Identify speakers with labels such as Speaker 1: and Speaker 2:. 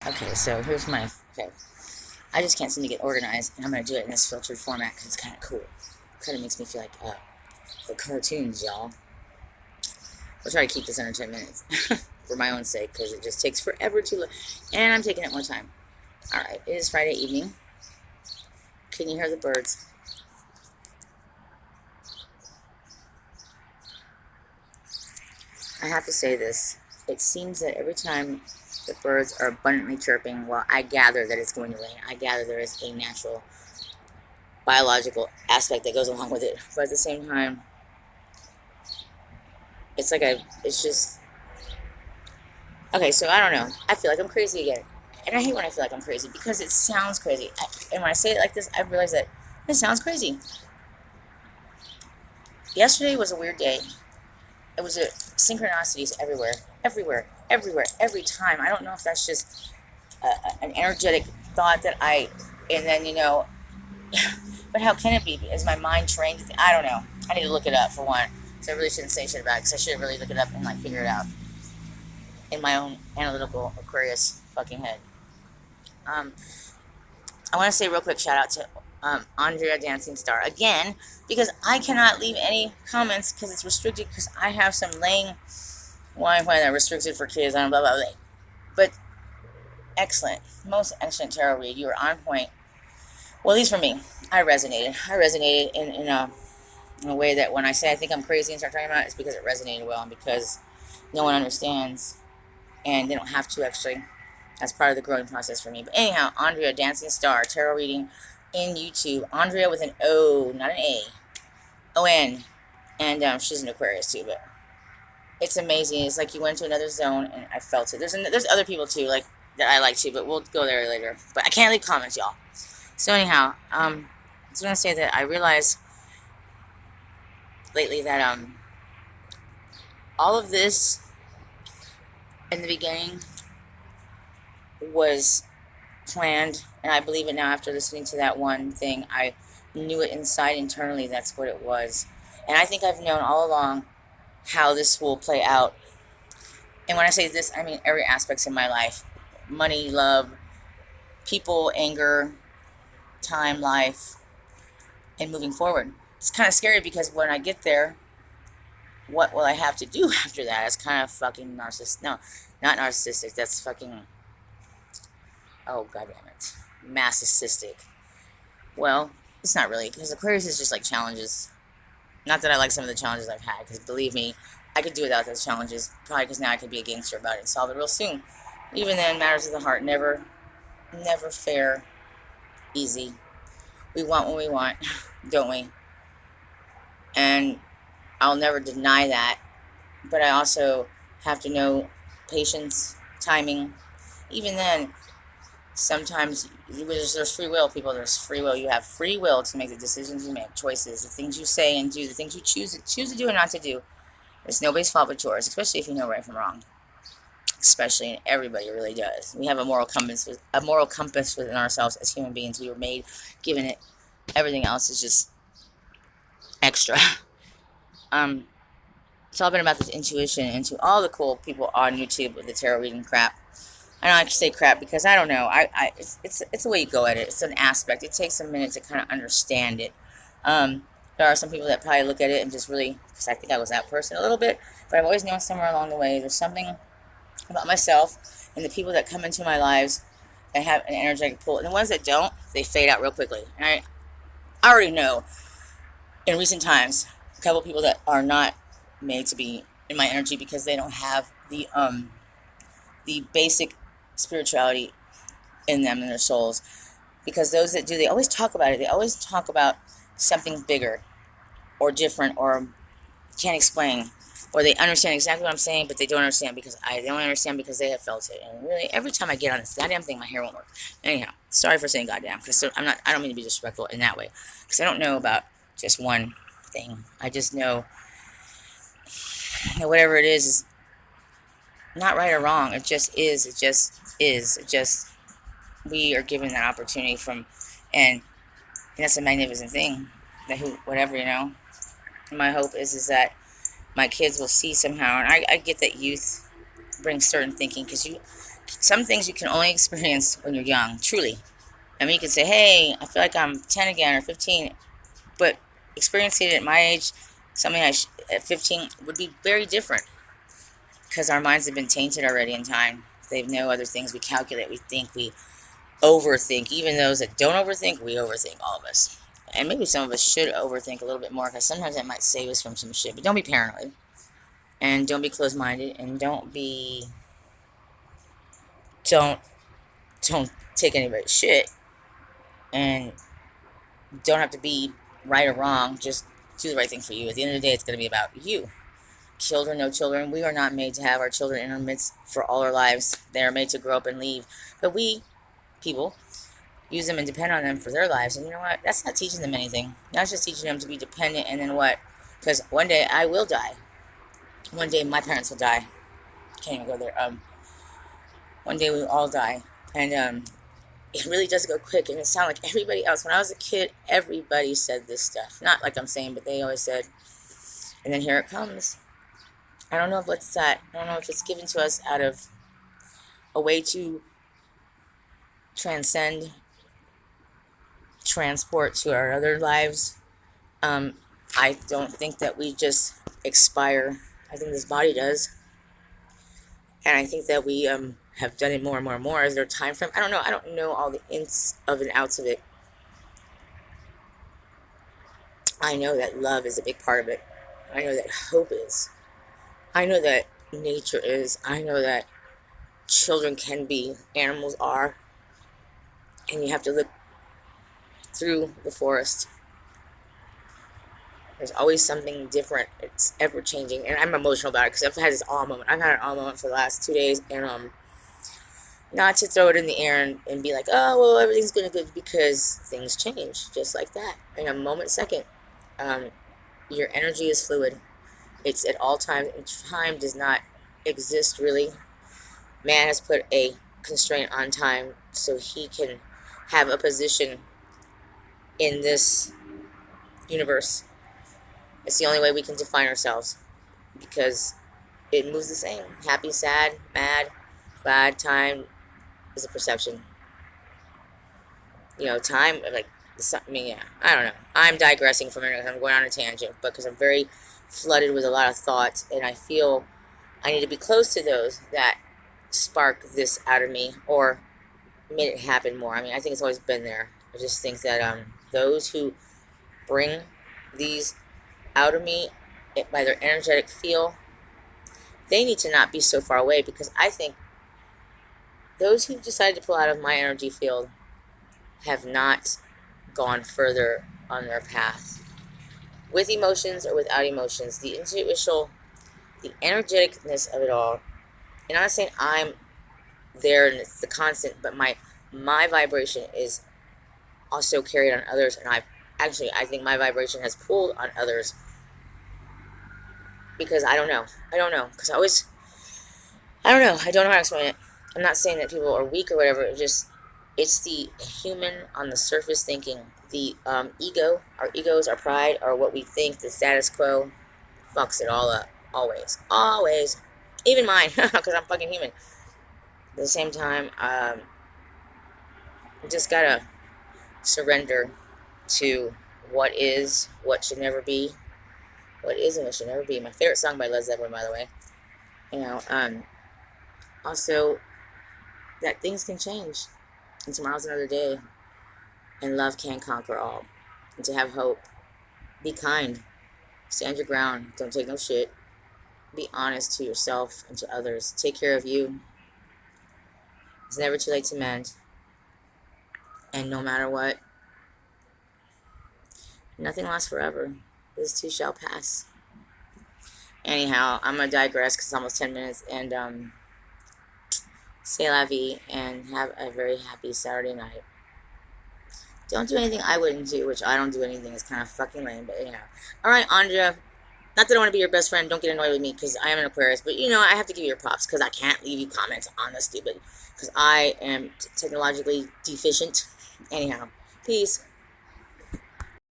Speaker 1: Okay, so here's my. Okay, I just can't seem to get organized, and I'm gonna do it in this filtered format because it's kind of cool. Kind of makes me feel like the cartoons, y'all. I'll try to keep this under 10 minutes for my own sake because it just takes forever to look, and I'm taking up more time. All right, it is Friday evening. Can you hear the birds? I have to say this. It seems that every time the birds are abundantly chirping, well, I gather that it's going to rain. I gather there is a natural biological aspect that goes along with it. But at the same time, it's just, okay, so I don't know. I feel like I'm crazy again. And I hate when I feel like I'm crazy because it sounds crazy. And when I say it like this, I realize that it sounds crazy. Yesterday was a weird day. It was a synchronicities everywhere, everywhere, everywhere, every time. I don't know if that's just an energetic thought that and then, but how can it be? Is my mind trained? I don't know. I need to look it up for one. So I really shouldn't say shit about it because I should really look it up and like figure it out in my own analytical Aquarius fucking head. Um, I want to say real quick shout out to Andrea Dancing Star again because I cannot leave any comments because it's restricted because I have some laying Wi-Fi that restricted for kids. I don't blah blah blah. But excellent, most excellent tarot read. You were on point. Well, at least for me, I resonated. I resonated in a way that when I say I think I'm crazy and start talking about it, it's because it resonated well and because no one understands and they don't have to actually. That's part of the growing process for me. But anyhow, Andrea Dancing Star tarot reading in YouTube. Andrea with an O, not an A. O-N. And she's an Aquarius too, but it's amazing. It's like you went to another zone and I felt it. There's other people too, like that I like too, but we'll go there later. But I can't leave comments, y'all. So anyhow, I was gonna say that I realized lately that all of this in the beginning was planned, and I believe it now after listening to that one thing. I knew it inside internally that's what it was. And I think I've known all along how this will play out. And when I say this, I mean every aspects in my life. Money, love, people, anger, time, life, and moving forward. It's kind of scary because when I get there, what will I have to do after that? It's kind of fucking narcissistic. No, not narcissistic. That's fucking, oh god damn it, masochistic. Well, it's not really because Aquarius is just like challenges. Not that I like some of the challenges I've had, because believe me, I could do without those challenges. Probably because now I could be a gangster about it and solve it real soon. Even then, matters of the heart never fair, easy. We want what we want, don't we? And I'll never deny that. But I also have to know patience, timing. Even then, sometimes there's free will, people. There's free will. You have free will to make the decisions you make, choices, the things you say and do, the things you choose to do and not to do. It's nobody's fault but yours, especially if you know right from wrong. Especially, and everybody really does. We have a moral compass within ourselves as human beings. We were made, given it. Everything else is just extra. Um, it's all been about this intuition and to all the cool people on YouTube with the tarot reading crap. I don't like to say crap because I don't know. It's the way you go at it. It's an aspect. It takes a minute to kind of understand it. There are some people that probably look at it and just really, because I think I was that person a little bit, but I've always known somewhere along the way there's something about myself and the people that come into my lives that have an energetic pull, and the ones that don't, they fade out real quickly. And I already know in recent times a couple people that are not made to be in my energy because they don't have the basic spirituality in them in their souls, because those that do, they always talk about it. They always talk about something bigger or different or can't explain, or they understand exactly what I'm saying but they don't understand because they don't understand because they have felt it. And really every time I get on this goddamn thing my hair won't work. Anyhow, sorry for saying goddamn because I don't mean to be disrespectful in that way because I don't know about just one thing. I just know that whatever it is not right or wrong. It just is. It just is. It just, we are given that opportunity and that's a magnificent thing. That whatever, my hope is that my kids will see somehow, and I get that youth brings certain thinking because you Some things you can only experience when you're young, truly. I mean, you can say, hey, I feel like I'm 10 again or 15, but experiencing it at my age, something at 15 would be very different because our minds have been tainted already in time. They know other things. We calculate, we think, we overthink. Even those that don't overthink, we overthink, all of us. And maybe some of us should overthink a little bit more because sometimes that might save us from some shit. But don't be paranoid. And don't be closed-minded. And don't don't take anybody's shit. And don't have to be right or wrong. Just do the right thing for you. At the end of the day, it's going to be about you. Children, no children. We are not made to have our children in our midst for all our lives. They are made to grow up and leave. But we, people, use them and depend on them for their lives. And you know what? That's not teaching them anything. That's just teaching them to be dependent. And then what? Because one day I will die. One day my parents will die. Can't even go there. One day we will all die. And it really does go quick. And it sounds like everybody else. When I was a kid, everybody said this stuff. Not like I'm saying, but they always said. And then here it comes. I don't know if what's that. I don't know if it's given to us out of a way to transcend, transport to our other lives. I don't think that we just expire. I think this body does. And I think that we have done it more and more and more. Is there a time frame? I don't know. I don't know all the ins of and outs of it. I know that love is a big part of it. I know that hope is. I know that nature is. I know that children can be, animals are. And you have to look through the forest. There's always something different. It's ever changing. And I'm emotional about it because I've had this awe moment. I've had an awe moment for the last 2 days. And not to throw it in the air and be like, oh, well, everything's going to good because things change just like that. In a moment, second. Your energy is fluid. It's at all times. And time does not exist, really. Man has put a constraint on time so he can have a position in this universe. It's the only way we can define ourselves because it moves the same. Happy, sad, mad, glad. Time is a perception. You know, time, like, I mean, yeah, I don't know. I'm digressing from it. I'm going on a tangent because I'm very flooded with a lot of thoughts, and I feel I need to be close to those that spark this out of me or made it happen more. I mean, I think it's always been there. I just think that those who bring these out of me by their energetic feel, they need to not be so far away because I think those who decided to pull out of my energy field have not gone further on their path. With emotions or without emotions, the intuitional, the energeticness of it all, and I'm not saying I'm there and it's the constant, but my vibration is also carried on others, and I think my vibration has pulled on others because I don't know, because I don't know how to explain it. I'm not saying that people are weak or whatever, it's the human on the surface thinking, the ego, our egos, our pride, or what we think, the status quo, fucks it all up, always, even mine, because I'm fucking human. At the same time, just gotta surrender to what is, what should never be, what is and what should never be. My favorite song by Led Zeppelin, by the way. You know, also that things can change, and tomorrow's another day, and love can conquer all. And to have hope, be kind, stand your ground, don't take no shit, be honest to yourself and to others, take care of you. It's never too late to mend, and no matter what, nothing lasts forever. This too shall pass. Anyhow, I'm gonna digress because it's almost 10 minutes, and say la vie, and have a very happy Saturday night. Don't do anything I wouldn't do, which I don't do anything. It's kind of fucking lame, but anyhow. Alright, Andrea. Not that I want to be your best friend. Don't get annoyed with me because I am an Aquarius. But, you know, I have to give you your props because I can't leave you comments on this stupid. Because I am technologically deficient. Anyhow, peace.